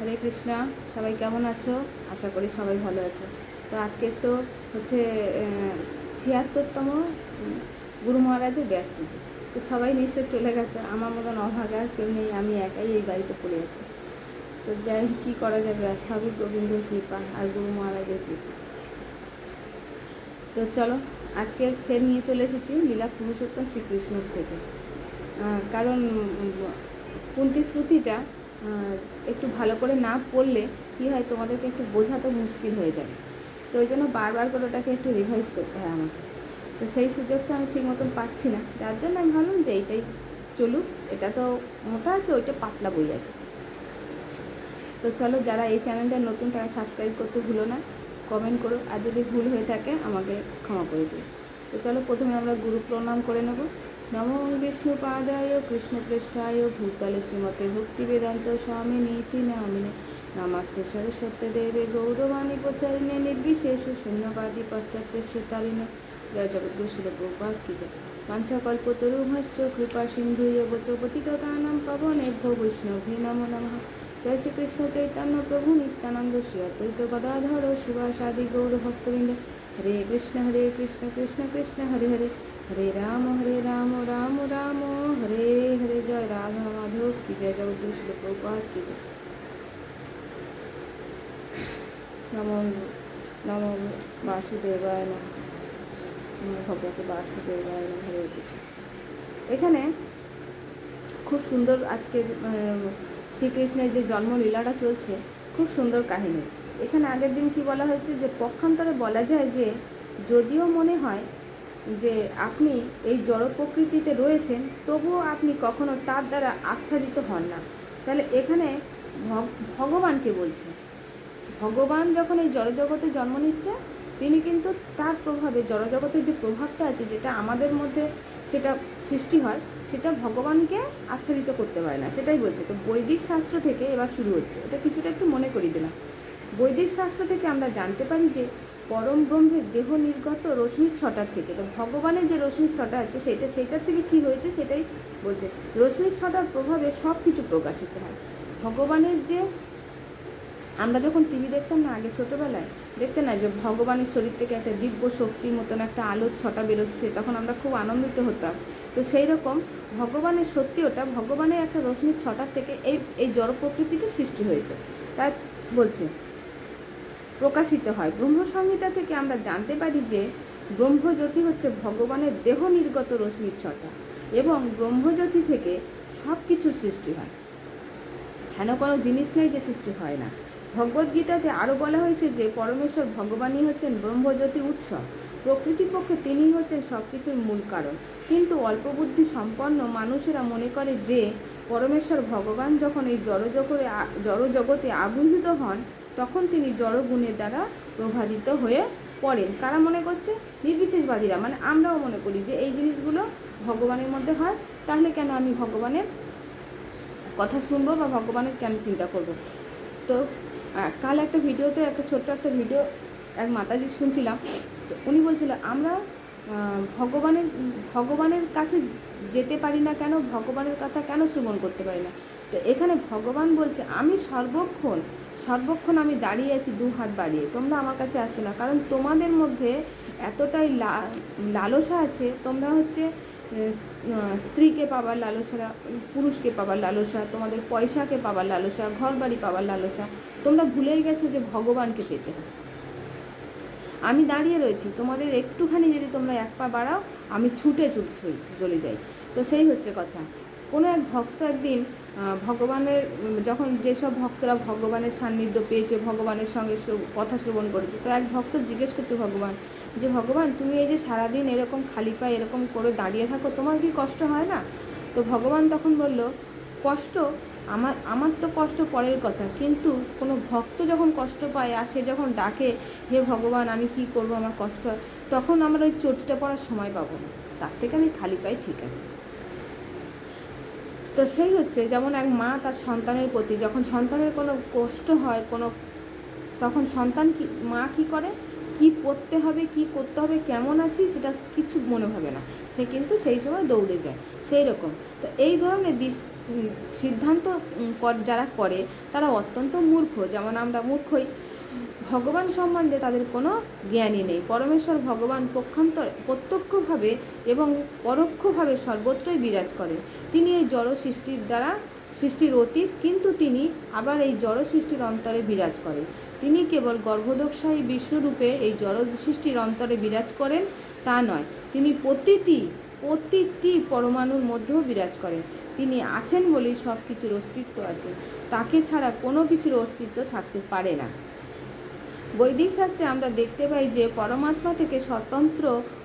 হরে কৃষ্ণা। সবাই কেমন আছো? আশা করি সবাই ভালো আছো। তো আজকে তো হচ্ছে ৭৬তম গুরু মহারাজের ব্যাস পুজো। তো সবাই নিশ্চয় চলে গেছে, আমার মতন অভাগা কেউ নেই, আমি একাই এই বাড়িতে পড়ে আছি। তো যাই কী করা যাবে, আর সবই গোবিন্দর কৃপা আর গুরু মহারাজের কৃপা। তো চলো, আজকে ফের নিয়ে চলে এসেছি লীলা পুরুষোত্তম শ্রীকৃষ্ণর থেকে। কারণ কুন্তি শ্রুতিটা একটু ভালো করে না পড়লে কী হয়, তোমাদেরকে একটু বোঝাতে মুশকিল হয়ে যাবে। তো ওই জন্য বারবার করে ওটাকে একটু রিভাইজ করতে হয় আমাকে। তো সেই সুযোগটা আমি ঠিক মতন পাচ্ছি না, যার জন্য আমি ভাবলাম যে এইটাই চলুক। এটা তো মোটা আছে, ওইটা পাতলা বই আছে। তো চলো, যারা এই চ্যানেলটা নতুন তারা সাবস্ক্রাইব করতে ভুলো না, কমেন্ট করো, আর যদি ভুল হয়ে থাকে আমাকে ক্ষমা করে দিও। তো চলো, প্রথমে আমরা গুরু প্রণাম করে নেব। নমো বিষ্ণুপাদায় কৃষ্ণপৃষ্ঠায় ভূতলে শ্রীমতে ভক্তিবেদান্ত স্বামী নীতি নামিনে নমস্তে সরস্বতী দেবে গৌরবাণী প্রচারিণে নির্বিশেষ শূন্যবাদী পাশ্চাত্য তারিণে জয় জগদ্গুরু শিল প্রভুপাদ কি জয়। বাঞ্ছাকল্পতরুভস্য কৃপা সিন্ধুয়ব চ পতিতানাং পাবনেভ্যো বৈষ্ণবে নমো নমঃ। জয় শ্রীকৃষ্ণ চৈতন্য প্রভু নিত্যানন্দ শ্রী অদ্বৈত গদাধর শিবাসাদি গৌর ভক্তবৃন্দ। হরে কৃষ্ণ কৃষ্ণ কৃষ্ণ হরে হরে, হরে রাম রাম রাম হরে হরে। জয় রাধা মাধব কি জয়, জগদ্গুরু শিল প্রভুপাদ কি জয়। নমো নমো বাসুদেবায় নমঃ, ভগবতে বাসুদেবায় নমঃ। হরে কৃষ্ণ। এখানে খুব সুন্দর আজকের শ্রীকৃষ্ণের যে জন্মলীলাটা চলছে, খুব সুন্দর কাহিনী। এখানে আগের দিন কি বলা হয়েছে, যে পক্ষান্তরে বলা যায় যে যদিও মনে হয় যে আপনি এই জড় প্রকৃতিতে রয়েছেন, তবুও আপনি কখনো তার দ্বারা আচ্ছাদিত হন না। তাহলে এখানে ভগবানকে বলছে, ভগবান যখন এই জড়জগতে জন্ম নিচ্ছে, তিনি কিন্তু তার প্রভাবে, জড়জগতের যে প্রভাবটা আছে, যেটা আমাদের মধ্যে সেটা সৃষ্টি হয়, সেটা ভগবানকে আচ্ছাদিত করতে পারে না, সেটাই বলছে। তো বৈদিক শাস্ত্র থেকে এবার শুরু হচ্ছে, এটা কিছুটা একটু মনে করিয়ে দিলাম। বৈদিক শাস্ত্র থেকে আমরা জানতে পারি যে পরম ব্রহ্মের দেহ নির্গত রশ্মির ছটার থেকে, তো ভগবানের যে রশ্মির ছটা আছে সেইটার থেকে কি হয়েছে সেটাই বলছে। রশ্মির ছটার প্রভাবে সব কিছু প্রকাশিত হয়। ভগবানের যে, আমরা যখন টিভি দেখতাম না আগে ছোটোবেলায়, দেখতে না যে ভগবানের শরীর থেকে একটা দিব্য শক্তির মতন একটা আলোর ছটা বেরোচ্ছে, তখন আমরা খুব আনন্দিত হতাম। তো সেই রকম ভগবানের সত্যি ওটা, ভগবানের একটা রশ্মির ছটার থেকে এই জড় প্রকৃতিটা সৃষ্টি হয়েছে, তাই বলছে প্রকাশিত হয়। ব্রহ্মসংহিতা থেকে আমরা জানতে পারি যে ব্রহ্মজ্যোতি হচ্ছে ভগবানের দেহ নির্গত রশ্মির ছটা, এবং ব্রহ্মজ্যোতি থেকে সব কিছুর সৃষ্টি হয়। হেন কোনো জিনিস নেই যে সৃষ্টি হয় না। ভগবদ্গীতাতে আরও বলা হয়েছে যে পরমেশ্বর ভগবানই হচ্ছেন ব্রহ্মজ্যোতি উৎস, প্রকৃতিপক্ষে তিনিই হচ্ছেন সব কিছুর মূল কারণ। কিন্তু অল্পবুদ্ধি সম্পন্ন মানুষেরা মনে করে যে পরমেশ্বর ভগবান যখন এই জড়জগতে আবির্ভূত হন, তখন তিনি জড়গুণের দ্বারা প্রভাবিত হয়ে পড়েন। কারা মনে করছে? নির্বিশেষবাদীরা, মানে আমরাও মনে করি যে এই জিনিসগুলো ভগবানের মধ্যে হয়, তাহলে কেন আমি ভগবানের কথা শুনবো বা ভগবানের কেন চিন্তা করব। তো কাল একটা ভিডিওতে, একটা ছোট্ট একটা ভিডিও এক মাতাজি শুনছিলাম, তো উনি বলছিল আমরা ভগবানের কাছে যেতে পারি না কেন, ভগবানের কথা কেন শ্রবণ করতে পারি না। তো এখানে ভগবান বলছে আমি সর্বক্ষণ আমি দাঁড়িয়ে আছি দু হাত বাড়িয়ে, তোমরা আমার কাছে আসছো না, কারণ তোমাদের মধ্যে এতটাই লালসা আছে। তোমরা হচ্ছে স্ত্রীকে পাবার লালসা, পুরুষকে পাবার লালসা, তোমাদের পয়সাকে পাবার লালসা, ঘর বাড়ি পাবার লালসা, তোমরা ভুলেই গেছো যে ভগবানকে পেতে হয়। আমি দাঁড়িয়ে রয়েছি, তোমাদের একটুখানি যদি তোমরা এক পা বাড়াও, আমি ছুটে চলে যাই। তো সেই হচ্ছে কথা। কোনো এক ভক্ত একদিন ভগবানের, যখন যেসব ভক্তরা ভগবানের সান্নিধ্য পেয়েছে, ভগবানের সঙ্গে কথা শ্রবণ করেছে, তো এক ভক্ত জিজ্ঞেস করছে ভগবান, যে ভগবান তুমি এই যে সারাদিন এরকম খালি পায়ে এরকম করে দাঁড়িয়ে থাকো, তোমার কি কষ্ট হয় না? তো ভগবান তখন বলল, কষ্ট আমার তো কষ্ট পরের কথা, কিন্তু কোনো ভক্ত যখন কষ্ট পায় আর সে যখন ডাকে, হে ভগবান আমি কি করব, আমার কষ্ট হয়, তখন আমার ওই চটিটা পড়ার সময় পাবো না, তার থেকে আমি খালি পাই, ঠিক আছে। তো সেই হচ্ছে, যেমন এক মা তার সন্তানের প্রতি, যখন সন্তানের কোনো কষ্ট হয়, তখন মা কী করে, কি পড়তে হবে, কি করতে হবে, কেমন আছি, সেটা কিচ্ছু মনে হবে না, সে কিন্তু সেই সময় দৌড়ে যায়। সেই রকম তো এই ধরনের সিদ্ধান্ত যারা করে তারা অত্যন্ত মূর্খ, যেমন আমরা মূর্খই। ভগবান সম্বন্ধে তাদের কোনো জ্ঞানই নেই। পরমেশ্বর ভগবান প্রত্যক্ষভাবে এবং পরোক্ষভাবে সর্বত্রই বিরাজ করেন। তিনি এই জড় সৃষ্টির অতীত, কিন্তু তিনি আবার এই জড় সৃষ্টির অন্তরে বিরাজ করেন। তিনি কেবল গর্ভোদকশায়ী বিষ্ণুরূপে এই জড় সৃষ্টির অন্তরে বিরাজ করেন তা নয়, তিনি প্রতিটি পরমাণুর মধ্যেও বিরাজ করেন। তিনি আছেন বলেই সব কিছুর অস্তিত্ব আছে, তাকে ছাড়া কোনো কিছুর অস্তিত্ব থাকতে পারে না। বৈদিক শাস্ত্রে আমরা দেখতে পাই যে পরমাত্মা থেকে স্বতন্ত্র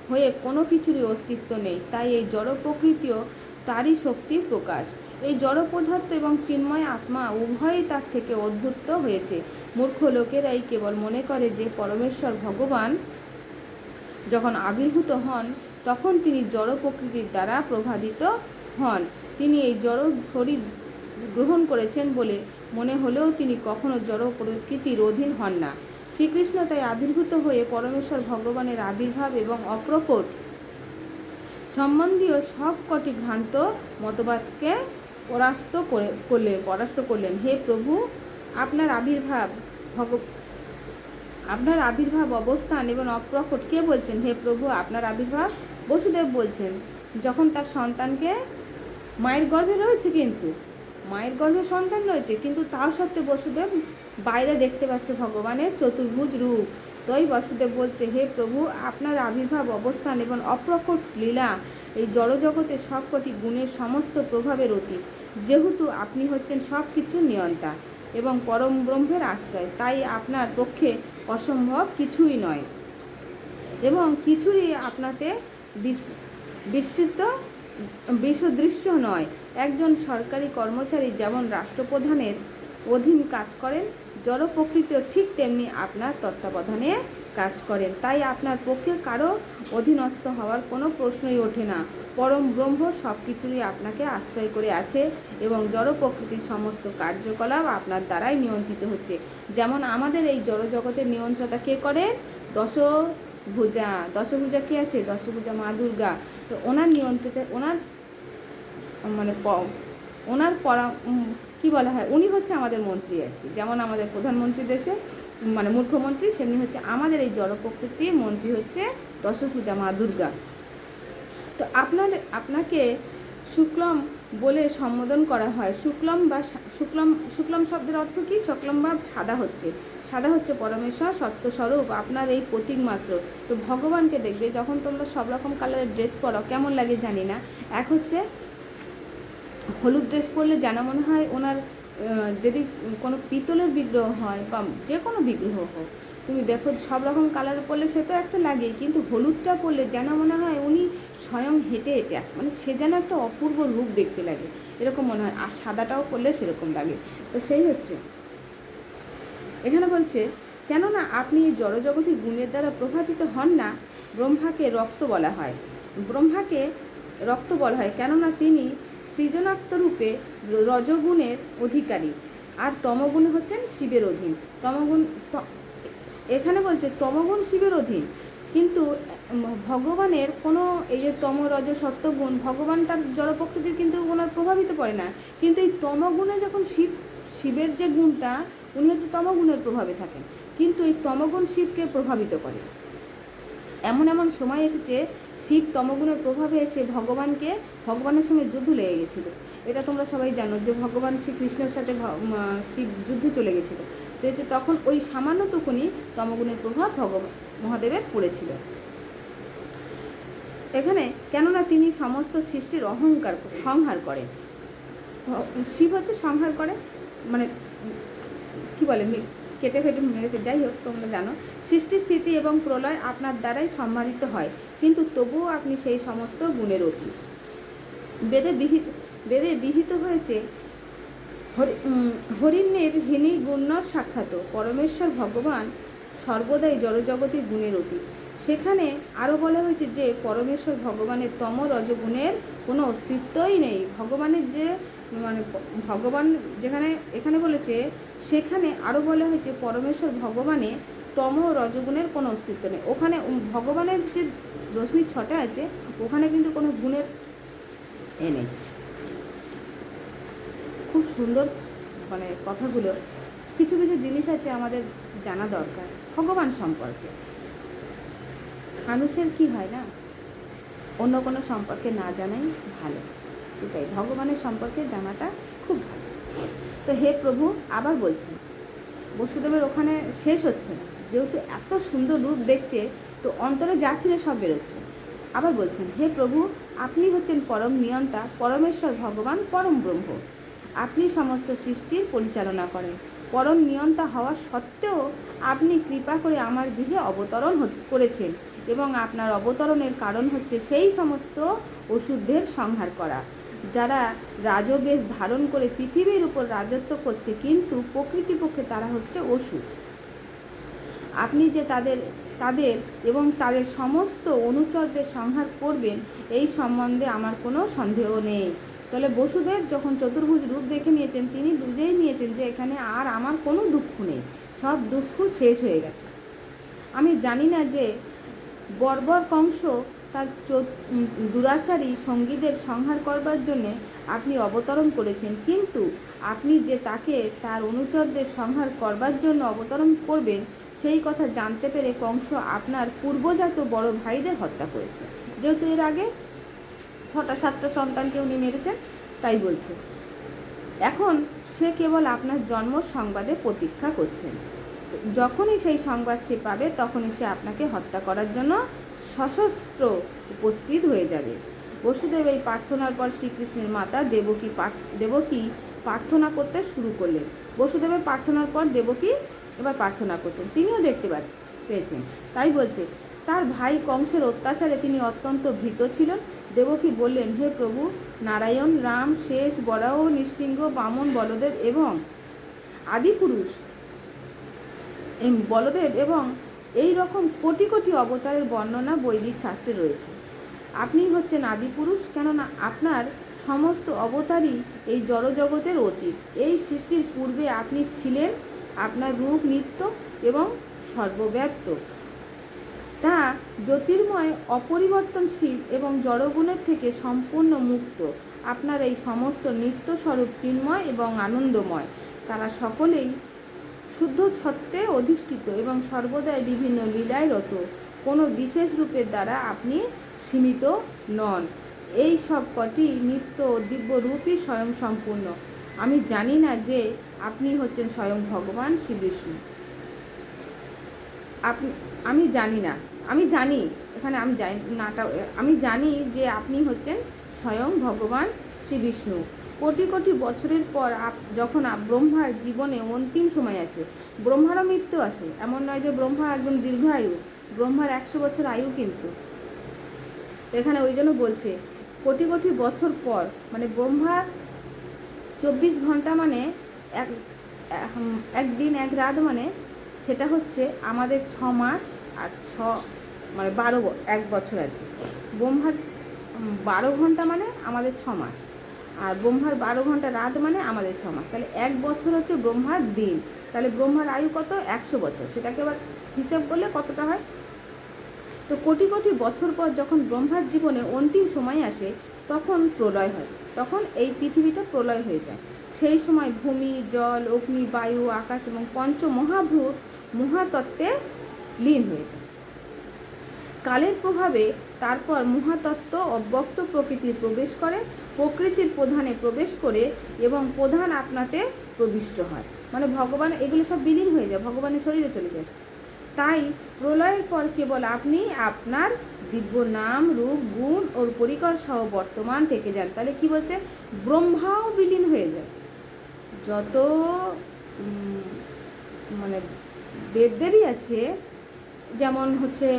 হয়ে কোনো কিছুরই অস্তিত্ব নেই, তাই এই জড় প্রকৃতিও তারই শক্তির প্রকাশ। এই জড় পদার্থ এবং চিন্ময় আত্মা উভয়ই তার থেকে উদ্ভূত হয়েছে। মূর্খ লোকেরাই কেবল মনে করে যে পরমেশ্বর ভগবান যখন আবির্ভূত হন তখন তিনি জড় প্রকৃতির দ্বারা প্রভাবিত হন। তিনি এই জড় শরীর গ্রহণ করেছেন বলে মনে হলেও তিনি কখনো জড় প্রকৃতির অধীন হন না। শ্রীকৃষ্ণ তাই আবির্ভূত হয়ে পরমেশ্বর ভগবানের আবির্ভাব এবং অপ্রকট সম্বন্ধীয় সব কটি ভ্রান্ত মতবাদকে পরাস্ত করলেন। হে প্রভু, আপনার আবির্ভাব অবস্থান এবং অপ্রকট কে বলছেন? হে প্রভু, আপনার আবির্ভাব বসুদেব বলছেন, যখন তার সন্তানকে মায়ের গর্ভে রয়েছে, কিন্তু মায়ের গর্ভে সন্তান রয়েছে, কিন্তু তাও সত্ত্বেও বসুদেব বাইরে দেখতে পাচ্ছে ভগবানের চতুর্ভুজ রূপ। তাই বসুদেব বলছে, হে প্রভু, আপনার আবির্ভাব অবস্থান এবং অপ্রকট লীলা এই জড়জগতের সবকটি গুণের সমস্ত প্রভাবের অতীত। যেহেতু আপনি হচ্ছেন সব কিছুর নিয়ন্তা এবং পরম ব্রহ্মের আশ্রয়, তাই আপনার পক্ষে অসম্ভব কিছুই নয় এবং কিছুরই আপনাতে বিসদৃশ্য নয়। একজন সরকারি কর্মচারী যেমন রাষ্ট্রপ্রধানের অধীন কাজ করেন, জড় প্রকৃতিও ঠিক তেমনি আপনার তত্ত্বাবধানে কাজ করেন। তাই আপনার পক্ষে কারো অধীনস্থ হওয়ার কোনো প্রশ্নই ওঠে না। পরম ব্রহ্ম সব কিছুরই আপনাকে আশ্রয় করে আছে এবং জড় প্রকৃতির সমস্ত কার্যকলাপ আপনার দ্বারাই নিয়ন্ত্রিত হচ্ছে। যেমন আমাদের এই জড়জগতের নিয়ন্ত্রণটা কে করেন? দশভুজা কে আছে? দশভুজা মা দুর্গা। তো ওনার নিয়ন্ত্রিত, ওনার কী বলা হয়, উনি হচ্ছে আমাদের মন্ত্রী আর কি। যেমন আমাদের প্রধানমন্ত্রী দেশে মুখ্যমন্ত্রী, সেমনি হচ্ছে আমাদের এই জড় প্রকৃতির মন্ত্রী হচ্ছে দশভুজা মা দুর্গা। তো আপনাকে শুক্লম বলে সম্বোধন করা হয়। শুক্লম শব্দের অর্থ কি? শুক্লম বা সাদা হচ্ছে পরমেশ্বর সত্যস্বরূপ, আপনার এই প্রতীক মাত্র। তো ভগবানকে দেখবে যখন তোমরা সব রকম কালারের ড্রেস পরো, কেমন লাগে জানি না। এক হচ্ছে হলুদ ড্রেস পরলে যেন মনে হয় ওনার যদি কোনো পিতলের বিগ্রহ হয় বা যে কোনো বিগ্রহ হোক, তুমি দেখো সব রকম কালার পরলে সে তো একটা লাগেই, কিন্তু হলুদটা পরলে যেন মনে হয় উনি স্বয়ং হেঁটে আসে, সে যেন একটা অপূর্ব রূপ দেখতে লাগে, এরকম মনে হয়। আর সাদাটাও পরলে সেরকম লাগে। তো সেই হচ্ছে এখানে বলছে, কেননা আপনি জড়জগতির গুণের দ্বারা প্রভাবিত হন না। ব্রহ্মাকে রক্ত বলা হয় কেননা তিনি সৃজনাত্মরূপে রজগুণের অধিকারী, আর তমগুণ হচ্ছেন শিবের অধীন। এখানে বলছে তমগুণ শিবের অধীন, কিন্তু ভগবানের কোনো এই যে তম রজ সত্যগুণ, ভগবান তার জড় প্রকৃতির কিন্তু ওনার প্রভাবিত পড়ে না। কিন্তু এই তমগুণে যখন শিবের যে গুণটা, উনি হচ্ছে তমগুণের প্রভাবে থাকেন, কিন্তু এই তমগুণ শিবকে প্রভাবিত করে। এমন সময় এসেছে শিব তমগুণের প্রভাবে এসে ভগবানের সঙ্গে যুদ্ধ লেগে গেছিল। এটা তোমরা সবাই জানো যে ভগবান শ্রীকৃষ্ণের সাথে শিব যুদ্ধে চলে গেছিল। তো তখন ওই সামান্যটুকুনি তমগুণের প্রভাব মহাদেবের পড়েছিল এখানে, কেননা তিনি সমস্ত সৃষ্টির সংহার করেন। শিব হচ্ছে সংহার করে, কি বলে, কেটে মেরে, যাই হোক তোমরা জানো। সৃষ্টি, স্থিতি এবং প্রলয় আপনার দ্বারাই সম্পাদিত হয়, কিন্তু তবুও আপনি সেই সমস্ত গুণের অতীত। বেদে বিহিত হয়েছে হরিণের হিনী গুণর সাক্ষাৎ, পরমেশ্বর ভগবান সর্বদাই জড়জগতের গুণের অতীত। সেখানে আরও বলা হয়েছে যে পরমেশ্বর ভগবানের তম রজগুণের কোনো অস্তিত্বই নেই। ভগবানের যে ভগবান এখানে বলেছে, সেখানে আরও বলা হয়েছে পরমেশ্বর ভগবানে তম রজগুণের কোনো অস্তিত্ব নেই। ওখানে ভগবানের যে রশ্মির ছটা আছে, ওখানে কিন্তু কোনো গুণের নেই। খুব সুন্দর মানে কথাগুলো। কিছু কিছু জিনিস আছে আমাদের জানা দরকার ভগবান সম্পর্কে। মানুষের কি হয় না, অন্য কোনো সম্পর্কে না জানাই ভালো, সেটাই ভগবানের সম্পর্কে জানাটা খুব ভালো। তো হে প্রভু, আবার বলছেন, বসুদেবের ওখানে শেষ হচ্ছে না, যেহেতু এত সুন্দর রূপ দেখছে তো অন্তরে যা ছিল সব বেরোচ্ছে। আবার বলছেন, হে প্রভু, আপনি হচ্ছেন পরম নিয়ন্তা, পরমেশ্বর ভগবান, পরম ব্রহ্ম। আপনি সমস্ত সৃষ্টির পরিচালনা করেন। পরম নিয়ন্তা হওয়া সত্ত্বেও আপনি কৃপা করে আমার গৃহে অবতরণ করেছেন, এবং আপনার অবতরণের কারণ হচ্ছে সেই সমস্ত অসুরদের সংহার করা, যারা রাজবেশ ধারণ করে পৃথিবীর উপর রাজত্ব করছে, কিন্তু প্রকৃতিপক্ষে তারা হচ্ছে অসুর। আপনি যে তাদের তাদের এবং তাদের সমস্ত অনুচরদের সংহার করবেন, এই সম্বন্ধে আমার কোনো সন্দেহ নেই। তাহলে বসুদেব যখন চতুর্ভুজ রূপ দেখে নিয়েছেন, তিনি বুঝেই নিয়েছেন যে এখানে আর আমার কোনো দুঃখ নেই, সব দুঃখ শেষ হয়ে গেছে। আমি জানি না যে বর্বর কংস তার দুরাচারী সঙ্গীদের সংহার করবার জন্যে আপনি অবতরণ করেছেন, কিন্তু আপনি যে তাকে তার অনুচরদের সংহার করবার জন্য অবতরণ করবেন, সেই কথা জানতে পেরে কংস আপনার পূর্বজাত বড় ভাইদের হত্যা করেছে। যেহেতু এর আগে 6-7টা সন্তানকে উনি মেরেছেন, তাই বলছে এখন সে কেবল আপনার জন্ম সংবাদে প্রতীক্ষা করছেন। যখনই সেই সংবাদ সে পাবে, তখনই সে আপনাকে হত্যা করার জন্য সশস্ত্র উপস্থিত হয়ে যাবে। বসুদেব এই প্রার্থনার পর শ্রীকৃষ্ণের মাতা দেবকী প্রার্থনা করতে শুরু করলেন। বসুদেবের প্রার্থনার পর দেবকী এবার প্রার্থনা করছেন, তিনিও দেখতে পেয়েছেন। তাই বলছে, তার ভাই কংসের অত্যাচারে তিনি অত্যন্ত ভীত ছিলেন। দেবকী বললেন, হে প্রভু, নারায়ণ, রাম, শেষ, বরাহ, নৃসিংহ, বামন, বলদেব এবং আদিপুরুষ বলদেব এবং এই রকম কোটি কোটি অবতারের বর্ণনা বৈদিক শাস্ত্রে রয়েছে। আপনি হচ্ছেন আদিপুরুষ, কেননা আপনার সমস্ত অবতারই এই জড়জগতের অতীত। এই সৃষ্টির পূর্বে আপনি ছিলেন। আপনার রূপ নিত্য এবং সর্বব্যাপ্ত, তা জ্যোতির্ময়, অপরিবর্তনশীল এবং জড়গুণের থেকে সম্পূর্ণ মুক্ত। আপনার এই সমস্ত নিত্য স্বরূপ চিন্ময় এবং আনন্দময়। তারা সকলেই শুদ্ধ সত্ত্বে অধিষ্ঠিত এবং সর্বদাই বিভিন্ন লীলায় রত। কোনো বিশেষ রূপের দ্বারা আপনি সীমিত নন। এই সব কটি নিত্য দিব্য রূপই স্বয়ং সম্পূর্ণ। আমি জানি না যে আপনি হচ্ছেন স্বয়ং ভগবান শ্রী বিষ্ণু। আমি জানি না, আমি জানি, এখানে আমি জানি যে আপনি হচ্ছেন স্বয়ং ভগবান শ্রী বিষ্ণু। কোটি কোটি বছরের পর যখন ব্রহ্মার জীবনে অন্তিম সময় আসে, ব্রহ্মারও মৃত্যু আসে। এমন নয় যে ব্রহ্মা একদম দীর্ঘায়ু, ব্রহ্মার 100 বছর আয়ু কিন্তু। তো এখানে ওই জন্য বলছে কোটি কোটি বছর পর, মানে ব্রহ্মার 24 ঘন্টা মানে এক দিন এক রাত, মানে সেটা হচ্ছে আমাদের 6 মাস আর 1 বছর আর কি। ব্রহ্মার 12 ঘন্টা মানে আমাদের 6 মাস, আর ব্রহ্মার 12 ঘন্টা রাত মানে আমাদের 6 মাস। তাহলে 1 বছর হচ্ছে ব্রহ্মার দিন। তাহলে ব্রহ্মার আয়ু কত? 100 বছর। সেটাকে এবার হিসেব করলে কতটা হয়? তো কোটি কোটি বছর পর যখন ব্রহ্মার জীবনে অন্তিম সময় আসে, তখন প্রলয় হয়। তখন এই পৃথিবীটা প্রলয় হয়ে যায়। সেই সময় ভূমি, জল, অগ্নি, বায়ু, আকাশ এবং পঞ্চমহাভূত মহাতত্ত্বে লীন হয়ে যায়। কালের প্রভাবে তারপর মহাতত্ত্ব অব্যক্ত প্রকৃতির প্রবেশ করে, প্রকৃতির প্রধানে প্রবেশ করে এবং প্রধান আপনাতে প্রবিষ্ট হয়। মানে ভগবান এগুলো সব বিলীন হয়ে যায়, ভগবানের শরীরে চলে যায়। তাই প্রলয়ের পর কেবল আপনি আপনার দিব্য নাম, রূপ, গুণ ও পরিকর সহ বর্তমান থেকে যান। তাহলে কি বলছে? ব্রহ্মাও বিলীন হয়ে যায়। যত মানে দেবদেবী আছে, যেমন হচ্ছে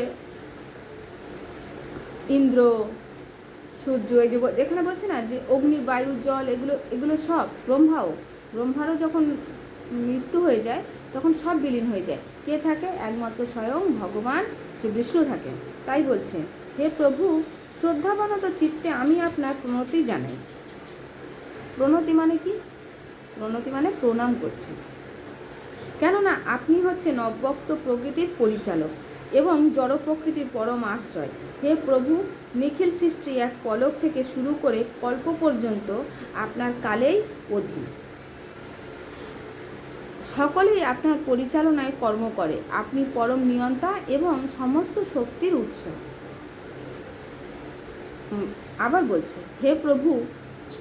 ইন্দ্র, সূর্য, এই যে এখানে বলছে না যে অগ্নি, বায়ু, জল, এগুলো সব ব্রহ্মারও যখন মৃত্যু হয়ে যায় তখন সব বিলীন হয়ে যায়। কে থাকে? একমাত্র স্বয়ং ভগবান শ্রী বিষ্ণু থাকেন। তাই বলছে, হে প্রভু, শ্রদ্ধাবনত চিত্তে আমি আপনার প্রণতি জানাই। প্রণতি মানে কি? প্রণতি মানে প্রণাম করছি, কেননা আপনি হচ্ছেন অব্যক্ত প্রকৃতির পরিচালক এবং জড় প্রকৃতির পরম আশ্রয়। হে প্রভু, নিখিল সৃষ্টি এক পলক থেকে শুরু করে কল্প পর্যন্ত আপনার কালেই অধীন। সকলেই আপনার পরিচালনায় কর্ম করে। আপনি পরম নিয়ন্তা এবং সমস্ত শক্তির উৎস। আবার বলছে, হে প্রভু,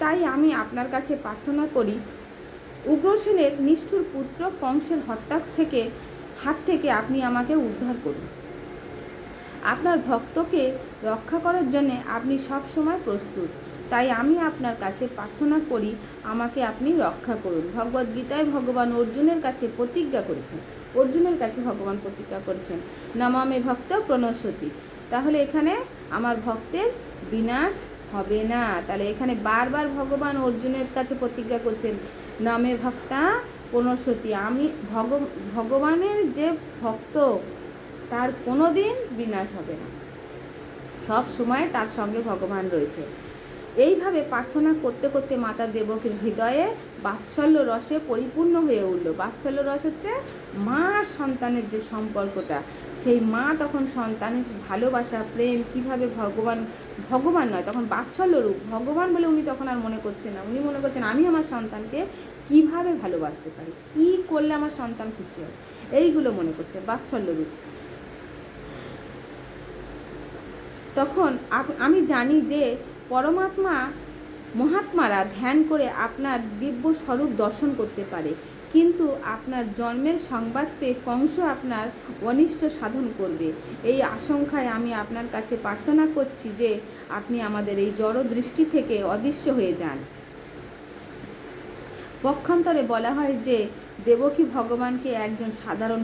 তাই আমি আপনার কাছে প্রার্থনা করি, উগ্রসেনের নিষ্ঠুর পুত্র কংসের হাত থেকে আপনি আমাকে উদ্ধার করুন। আপনার ভক্তকে রক্ষা করার জন্য আপনি সব সময় প্রস্তুত। তাই আমি আপনার কাছে প্রার্থনা করি, আমাকে আপনি রক্ষা করুন। ভগবদ্গীতায় ভগবান অর্জুনের কাছে ভগবান প্রতিজ্ঞা করেছেন, নমামে ভক্ত প্রণশ্যতি। তাহলে এখানে আমার ভক্তের বিনাশ হবে না। তাহলে এখানে বারবার ভগবান অর্জুনের কাছে প্রতিজ্ঞা করছেন, নামে ভক্তা প্রণশ্যতি। আমি ভগবানের যে ভক্ত, তার কোনো দিন বিনাশ হবে না, সব সময় তার সঙ্গে ভগবান রয়েছে। এইভাবে প্রার্থনা করতে করতে মাতা দেবকীর হৃদয়ে বাৎসল্য রসে পরিপূর্ণ হয়ে উঠল। বাৎসল্য রস হচ্ছে মা সন্তানের যে সম্পর্কটা, সেই মা তখন সন্তানের ভালোবাসা, প্রেম, কিভাবে ভগবান নয়, তখন বাৎসল্য রূপ ভগবান বলে উনি তখন আর মনে করছেন না। উনি মনে করছেন, আমি আমার সন্তানকে কিভাবে ভালোবাসতে পারি, কি করলে আমার সন্তান খুশি হয়, এইগুলো মনে করছে বাৎসল্য রূপ। তখন আমি জানি যে মহাত্মারা ধ্যান করে আপনার দিব্য স্বরূপ দর্শন করতে পারে, কিন্তু আপনার জন্মের সংবাদ পেয়ে কংস আপনার অনিষ্ট সাধন করবে। এই আশঙ্কায় আমি আপনার কাছে প্রার্থনা করছি যে আপনি আমাদের এই জড় দৃষ্টি থেকে অদৃশ্য হয়ে যান। পক্ষান্তরে বলা হয় যে দেবকী ভগবানকে একজন সাধারণ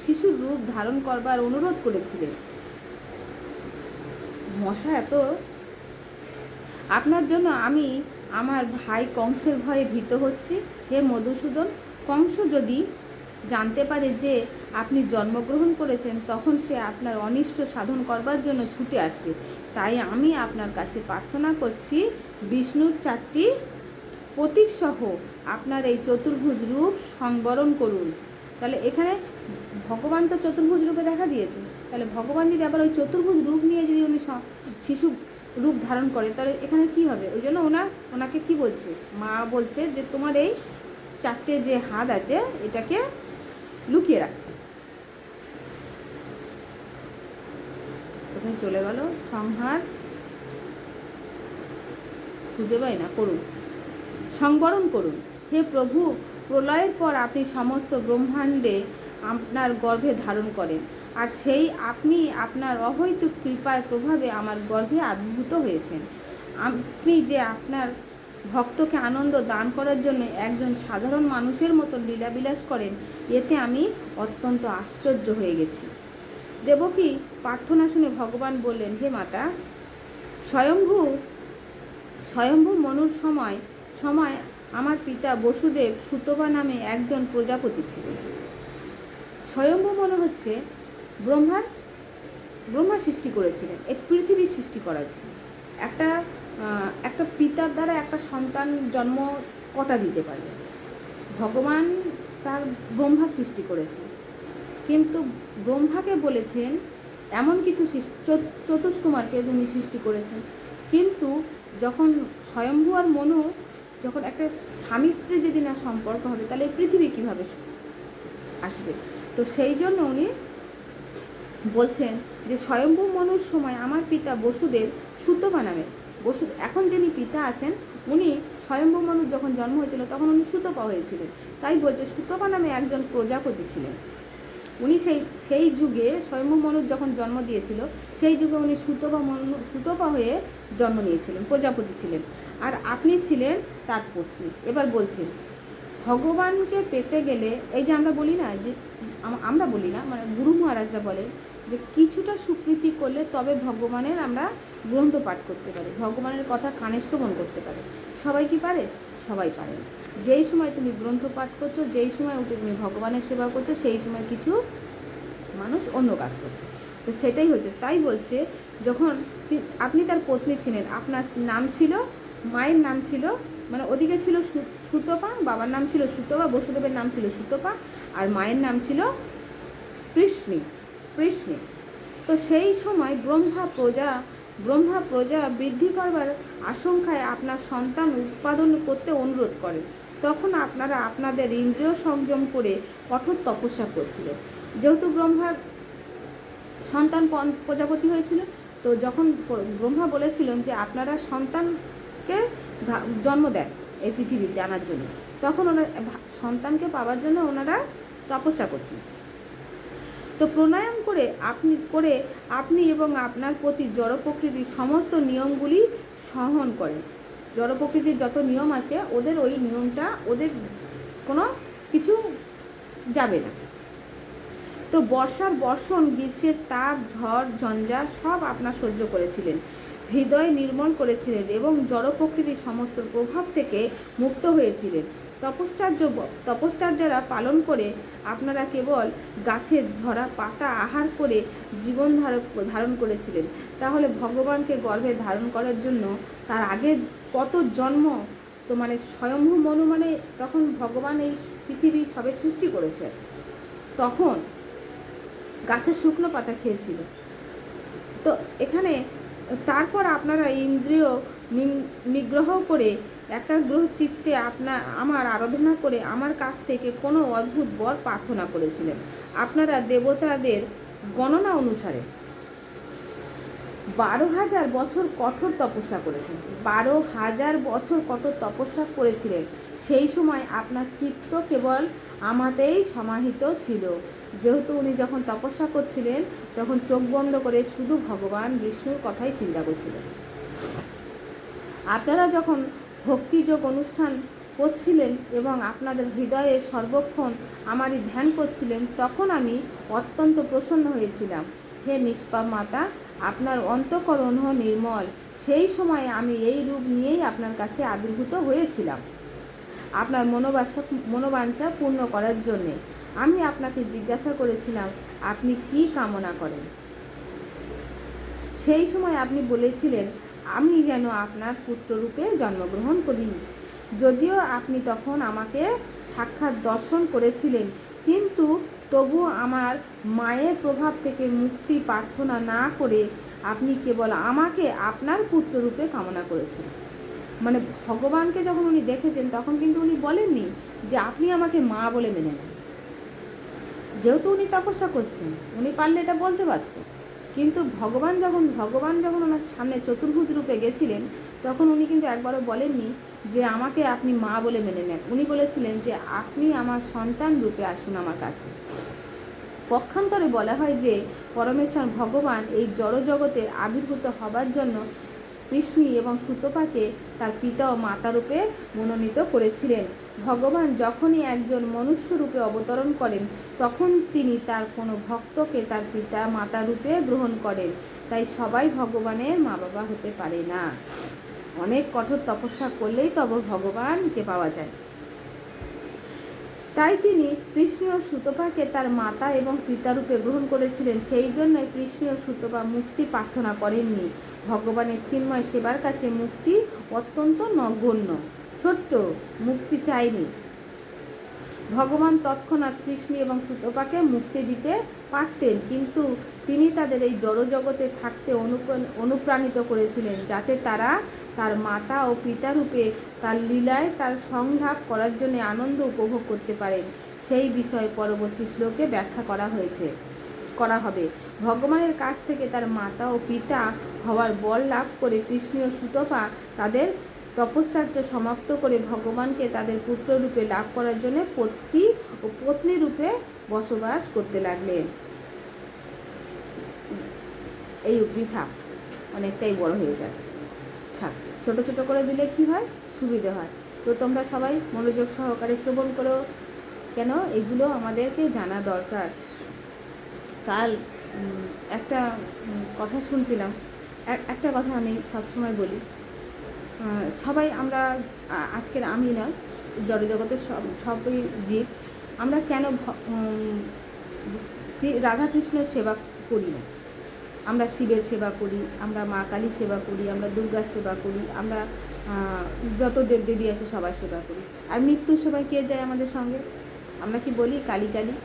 শিশুর রূপ ধারণ করবার অনুরোধ করেছিলেন। মশা এত, আপনার জন্য আমি আমার ভাই কংসের ভয়ে ভীত হচ্ছি। হে মধুসূদন, কংস যদি জানতে পারে যে আপনি জন্মগ্রহণ করেছেন, তখন সে আপনার অনিষ্ট সাধন করবার জন্য ছুটে আসবে। তাই আমি আপনার কাছে প্রার্থনা করছি, বিষ্ণুর 4টি প্রতীকসহ আপনার এই চতুর্ভুজ রূপ সংবরণ করুন। তাহলে এখানে ভগবান তো চতুর্ভুজ রূপে দেখা দিয়েছে, তাহলে ভগবান যদি আবার ওই চতুর্ভুজ রূপ নিয়ে যদি উনি শিশু রূপ ধারণ করে, তাহলে এখানে কি হবে? ওই জন্য ওনাকে কি বলছে, মা বলছে যে তোমার এই 4টে যে হাত আছে এটাকে লুকিয়ে রাখতে। কোথায় চলে গেল? সংহার খুঁজে পাই না, করুন, সংবরণ করুন। হে প্রভু, প্রলয়ের পর আপনি সমস্ত ব্রহ্মাণ্ডে আপনার গর্ভে ধারণ করেন, আর সেই আপনি আপনার অহৈতুক কৃপার প্রভাবে আমার গর্ভে আবির্ভূত হয়েছেন। আপনি যে আপনার ভক্তকে আনন্দ দান করার জন্য একজন সাধারণ মানুষের মতো লীলাবিলাস করেন, এতে আমি অত্যন্ত আশ্চর্য হয়ে গেছি। দেবকী প্রার্থনা শুনে ভগবান বললেন, হে মাতা, স্বয়ম্ভু মনুর সময় আমার পিতা বসুদেব সুতপা নামে একজন প্রজাপতি ছিলেন। স্বয়ম্ভু মনু হচ্ছে ব্রহ্মা সৃষ্টি করেছিলেন এই পৃথিবী সৃষ্টি করার জন্য। একটা পিতার দ্বারা একটা সন্তান জন্ম কটা দিতে পারবে? ভগবান তার ব্রহ্মা সৃষ্টি করেছেন, কিন্তু ব্রহ্মাকে বলেছেন এমন কিছু চতুষ্কুমারকে উনি সৃষ্টি করেছেন। কিন্তু যখন স্বয়ম্ভু আর মনু, যখন একটা স্বামী স্ত্রী যদি না সম্পর্ক হবে, তাহলে এই পৃথিবী কীভাবে আসবে? তো সেই জন্য উনি বলছেন যে স্বয়ম্ভু মনুর সময় আমার পিতা বসুদেব সুতপা নামে, এখন যিনি পিতা আছেন উনি স্বয়ম্ভু মনুর যখন জন্ম হয়েছিল তখন উনি সুতপা হয়েছিলেন। তাই বলছে সুতপা নামে একজন প্রজাপতি ছিলেন। উনি সেই যুগে স্বয়ম্ভু মনুর যখন জন্ম দিয়েছিল, সেই যুগে উনি সুতপা হয়ে জন্ম নিয়েছিলেন, প্রজাপতি ছিলেন, আর আপনি ছিলেন তার পত্নী। এবার বলছেন ভগবানকে পেতে গেলে, এই যে আমরা বলি না, মানে গুরু মহারাজরা বলে যে কিছুটা স্বীকৃতি করলে তবে ভগবানের আমরা গ্রন্থ পাঠ করতে পারি, ভগবানের কথা কানে শ্রবণ করতে পারে। সবাই কি পারে? সবাই পারে। যেই সময় তুমি গ্রন্থ পাঠ করছো, যেই সময় উঠে তুমি ভগবানের সেবা করছো, সেই সময় কিছু মানুষ অন্য কাজ করছে। তো সেটাই হচ্ছে, তাই বলছে যখন আপনি তার পত্নী ছিলেন, আপনার নাম ছিল, মায়ের নাম ছিল, মানে ওদিকে ছিল সুতপা, বাবার নাম ছিল সুতপা, বসুদেবের নাম ছিল সুতপা, আর মায়ের নাম ছিল কৃষ্ণী। তো সেই সময় ব্রহ্মা প্রজা বৃদ্ধি করবার আশঙ্কায় আপনার সন্তান উৎপাদন করতে অনুরোধ করেন। তখন আপনারা আপনাদের ইন্দ্রিয় সংযম করে কঠোর তপস্যা করছিলেন। যেহেতু ব্রহ্মার সন্তান প্রজাপতি হয়েছিল, তো যখন ব্রহ্মা বলেছিলেন যে আপনারা সন্তানকে জন্ম দেন এই পৃথিবীতে আনার জন্য, তখন ওনারা সন্তানকে পাওয়ার জন্য ওনারা তপস্যা করছেন। তো প্রাণায়াম করে আপনি এবং আপনার প্রতি জড় প্রকৃতির সমস্ত নিয়মগুলি সহন করেন। জড় প্রকৃতির যত নিয়ম আছে ওদের ওই নিয়মটা, ওদের কোনো কিছু যাবে না। তো বর্ষার বর্ষণ, গ্রীষ্মের তাপ, ঝড় ঝঞ্ঝা সব আপনার সহ্য করেছিলেন, হৃদয় নির্মল করেছিলেন এবং জড় প্রকৃতির সমস্ত প্রভাব থেকে মুক্ত হয়েছিলেন। তপশ্চর্যারা পালন করে আপনারা কেবল গাছের ঝরা পাতা আহার করে জীবন ধারণ করেছিলেন। তাহলে ভগবানকে গর্ভে ধারণ করার জন্য তার আগে কত জন্ম, তো মানে স্বয়ম্ভু মনু, মানে তখন ভগবান এই পৃথিবী সবে সৃষ্টি করেছে, তখন গাছের শুকনো পাতা খেয়েছিল। তো এখানে তারপর আপনারা ইন্দ্রিয় নিগ্রহ করে একাগ্র চিত্তে আমার আরাধনা করে আমার কাছ থেকে কোনো অদ্ভুত বর প্রার্থনা করেছিলেন। আপনারা দেবতাদের গণনা অনুসারে 12,000 বছর কঠোর তপস্যা করেছেন। 12,000 বছর কঠোর তপস্যা করেছিলেন। সেই সময় আপনার চিত্ত কেবল আমাতেই সমাহিত ছিল। যেহেতু উনি যখন তপস্যা করছিলেন তখন চোখ বন্ধ করে শুধু ভগবান বিষ্ণুর কথাই চিন্তা করছিলেন। আপনারা যখন ভক্তিযোগ অনুষ্ঠান করছিলেন এবং আপনাদের হৃদয়ে সর্বক্ষণ আমারই ধ্যান করছিলেন, তখন আমি অত্যন্ত প্রসন্ন হয়েছিলাম। হে নিষ্পাপ মাতা, আপনার অন্তঃকরণ নির্মল। সেই সময় আমি এই রূপ নিয়েই আপনার কাছে আবির্ভূত হয়েছিলাম আপনার মনোবাঞ্ছা পূর্ণ করার জন্যে। আমি আপনাকে জিজ্ঞাসা করেছিলাম আপনি কি কামনা করেন। সেই সময় আপনি বলেছিলেন আমি যেন আপনার পুত্ররূপে জন্মগ্রহণ করি। যদিও আপনি তখন আমাকে সাক্ষাৎ দর্শন করেছিলেন, কিন্তু তবু আমার মায়ের প্রভাব থেকে মুক্তি প্রার্থনা না করে আপনি কেবল আমাকে আপনার পুত্ররূপে কামনা করেছেন। মানে ভগবানকে যখন উনি দেখেছেন তখন কিন্তু উনি বলেননি যে আপনি আমাকে মা বলে মেনে নেন। যেহেতু উনি তপস্যা করছেন, উনি পারলে এটা বলতে পারত, কিন্তু ভগবান যখন ওনার সামনে চতুর্ভুজ রূপে গেছিলেন তখন উনি কিন্তু একবারও বলেননি যে আমাকে আপনি মা বলে মেনে নেন। উনি বলেছিলেন যে আপনি আমার সন্তান রূপে আসুন আমার কাছে। পক্ষান্তরে বলা হয় যে পরমেশ্বর ভগবান এই জড়জগতের আবির্ভূত হবার জন্য কৃষ্ণী এবং সুতপাকে তার পিতা ও মাতা রূপে মনোনীত করেছিলেন। ভগবান যখনই একজন মনুষ্য রূপে অবতরণ করেন তখন তিনি তার কোনো ভক্তকে তার পিতা মাতা রূপে গ্রহণ করেন। তাই সবাই ভগবানের মা বাবা হতে পারে না। অনেক কঠোর তপস্যা করলেই তবে ভগবানকে পাওয়া যায়। তাই তিনি কৃষ্ণ ও সুতপাকে তার মাতা এবং পিতারূপে গ্রহণ করেছিলেন। সেই জন্যই কৃষ্ণ ও সুতপা মুক্তি প্রার্থনা করেননি। ভগবানের চিন্ময় সেবার কাছে মুক্তি অত্যন্ত নগণ্য, ছোট্ট, মুক্তি চাইনি। ভগবান তৎক্ষণাৎ কৃষ্ণ এবং সুতপাকে মুক্তি দিতে পারতেন, কিন্তু তিনি তাদের এই জড়জগতে থাকতে অনুপ্রাণিত করেছিলেন যাতে তারা তার মাতা ও পিতারূপে তার লীলায় তার সংলাপ করার জন্য আনন্দ উপভোগ করতে পারেন। সেই বিষয়ে পরবর্তী শ্লোকে ব্যাখ্যা করা হবে। ভগবানের কাছ থেকে তার মাতা ও পিতা হওয়ার বল লাভ করে কৃষ্ণ ও সুতপা তাদের তপশ্চর্য সমাপ্ত করে ভগবানকে তাদের পুত্ররূপে লাভ করার জন্য পতি ও পত্নী রূপে বসবাস করতে লাগলেন। এই অবধি থাক, অনেকটাই বড় হয়ে যাচ্ছে, থাক। ছোট ছোট করে দিলে কি হয়, সুবিধে হয়। তো তোমরা সবাই মনোযোগ সহকারে শ্রবণ করো, কেন এগুলো আমাদেরকে জানা দরকার। কাল একটা কথা শুনছিলাম, একটা কথা আমি সবসময় বলি, সবাই আমরা আজকের আমি না, জড়জগতের সবই জীব, আমরা কেন রাধাকৃষ্ণের সেবা করি না? আমরা শিবের সেবা করি, আমরা মা কালীর সেবা করি, আমরা দুর্গার সেবা করি, আমরা যত দেবদেবী আছে সবার সেবা করি। আর মৃত্যুর সময় কে যায় আমাদের সঙ্গে? আমরা কি বলি কালী কালী?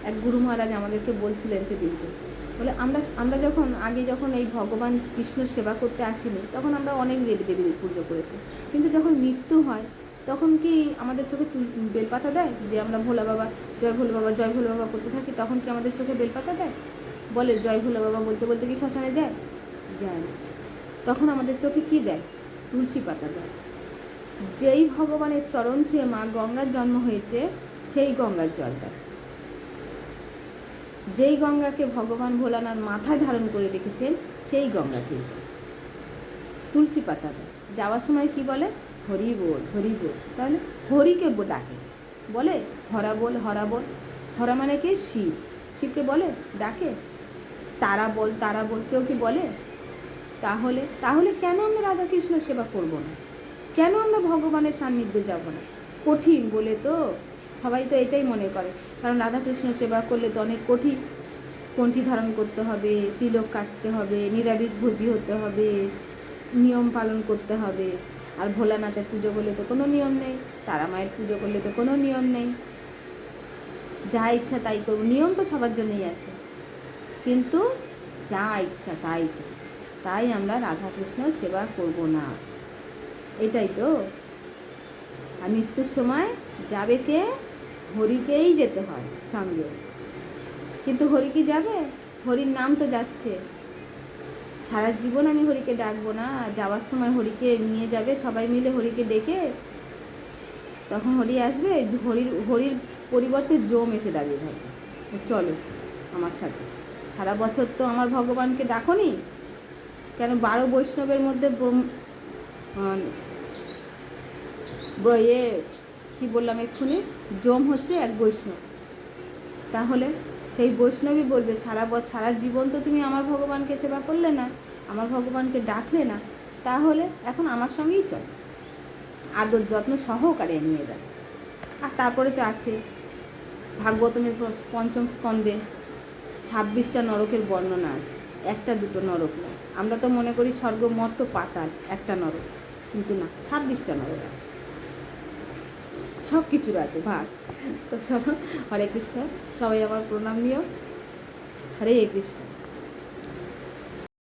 এক গুরু মহারাজ আমাদেরকে বলছিলেন সেদিনকে, বলে আমরা যখন এই ভগবান কৃষ্ণের সেবা করতে আসিনি তখন আমরা অনেক দেবদেবীর পুজো করেছি, কিন্তু যখন মৃত্যু হয় তখন কি আমাদের চোখে বেলপাতা দেয়? যে আমরা ভোলা বাবা জয় ভোলা বাবা জয় ভোলা বাবা করতে থাকি, তখন কি আমাদের চোখে বেলপাতা দেয়? বলে জয় ভোলা বাবা বলতে বলতে কি শ্মশানে যায়? যায় না। তখন আমাদের চোখে কি দেয়? তুলসী পাতা দেয়। যেই ভগবানের চরণ ছুঁয়ে মা গঙ্গার জন্ম হয়েছে সেই গঙ্গার জল দেয়। যেই গঙ্গাকে ভগবান ভোলানাথ মাথায় ধারণ করে রেখেছেন সেই গঙ্গাকে তুলসী পাতা দেয়। যাওয়ার সময় কি বলে? হরি বল হরি বল। তাহলে হরিকে ডাকে, বলে হরা বল হরা বল। হরা মানে কি? শিব। শিবকে বলে ডাকে তারা বল তারা বল। কেউ কি বলে? তাহলে তাহলে কেন আমরা রাধাকৃষ্ণ সেবা করব না? কেন আমরা ভগবানের সান্নিধ্য যাব না? কঠিন বলে তো সবাই তো এটাই মনে করে, কারণ রাধাকৃষ্ণ সেবা করলে তো অনেক কঠিন। কণ্ঠী ধারণ করতে হবে, তিলক কাটতে হবে, নিরামিষ ভোজি হতে হবে, নিয়ম পালন করতে হবে। আর ভোলানাথের পুজো করলে তো কোনো নিয়ম নেই, তারা মায়ের পুজো করলে তো কোনো নিয়ম নেই, যা ইচ্ছা তাই করব। নিয়ম তো সবার জন্যই আছে, কিন্তু যা ইচ্ছা তাই। তাই আমরা রাধাকৃষ্ণ সেবা করব না, এটাই তো। আর মৃত্যুর সময় যাবে কে? হরিকেই যেতে হয় সঙ্গে। কিন্তু হরি কি যাবে? হরির নাম তো যাচ্ছে। সারা জীবন আমি হরিকে ডাকবো না, যাওয়ার সময় হরিকে নিয়ে যাবে সবাই মিলে হরিকে ডেকে, তখন হরি আসবে, হরির পরিবর্তে জম এসে দাঁড়িয়ে থাকবে, চলো আমার সাথে। সারা বছর তো আমার ভগবানকে ডাকোনি কেন? 12 বৈষ্ণবের মধ্যে কি বললাম এক্ষুনি, জম হচ্ছে এক বৈষ্ণব। তাহলে সেই বৈষ্ণবী বলবে সারা জীবন তো তুমি আমার ভগবানকে সেবা করলে না, আমার ভগবানকে ডাকলে না, তাহলে এখন আমার সঙ্গেই চল, আদর যত্ন সহকারে নিয়ে যাবে। আর তারপরে তো আছে ভাগবতমের 5ম স্কন্ধে 26টা নরকের বর্ণনা আছে, একটা দুটো নরক নয়। আমরা তো মনে করি স্বর্গ মর্ত পাতাল একটা নরক, কিন্তু না, 26টা নরক আছে, সব কিছুর আছে ভাগ। তো চলো, হরে কৃষ্ণ, সবাই আমার প্রণাম নিও। হরে কৃষ্ণ।